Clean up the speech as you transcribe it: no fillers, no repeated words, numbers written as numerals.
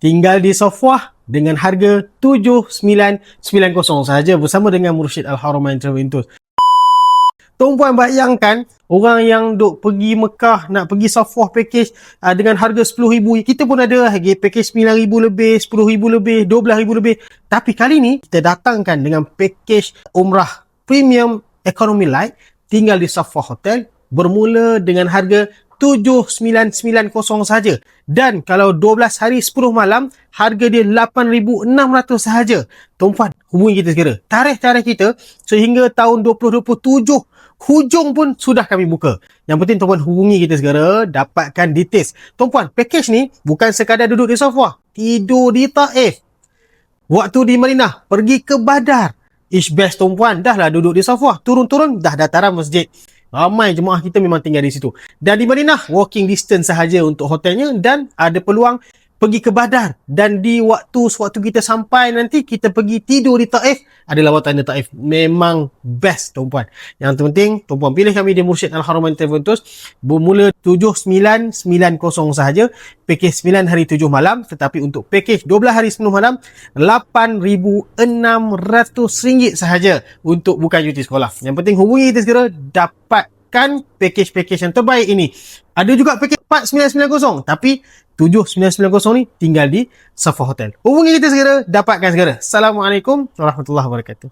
tinggal di Safwah dengan harga 7,990 sahaja bersama dengan Mursyid Al-Haramain Travel Tours. Tuan-puan bayangkan orang yang duk pergi Mekah nak pergi Safwah package dengan harga 10,000. Kita pun ada lagi package 9,000 lebih, 10,000 lebih, 12,000 lebih. Tapi kali ni kita datangkan dengan package umrah premium economy light tinggal di Safwah Hotel bermula dengan harga 7,990 sahaja. Dan kalau 12 hari 10 malam, harga dia 8,600 sahaja. Tuan-puan, hubungi kita segera. Tarikh-tarikh kita sehingga tahun 2027 hujung pun sudah kami buka. Yang penting tuan-puan hubungi kita segera, dapatkan details. Tuan-puan, package ni bukan sekadar duduk di Safwah, tidur di Taif. Waktu di Madinah, pergi ke Badar. Ish best tuan-puan, dah lah duduk di Safwah. Turun-turun, dah dataran masjid. Ramai jemaah kita memang tinggal di situ. Dan di Madinah, walking distance sahaja untuk hotelnya dan ada peluang pergi ke Badar. Dan di sewaktu kita sampai nanti, kita pergi tidur di Taif. Ada lawatan di Taif. Memang best, tuan-puan. Yang terpenting, tuan-puan pilih kami di Mursyid Al-Haramain Travel Tours. Bermula 7,990 sahaja. Package 9 hari 7 malam. Tetapi untuk package 12 hari 10 malam, RM8,600 sahaja untuk bukan cuti sekolah. Yang penting hubungi kita segera, dapatkan package-package yang terbaik ini. Ada juga package 4,990. Tapi 7,990 ni tinggal di Safwah Hotel. Hubungi kita segera, dapatkan segera. Assalamualaikum warahmatullahi wabarakatuh.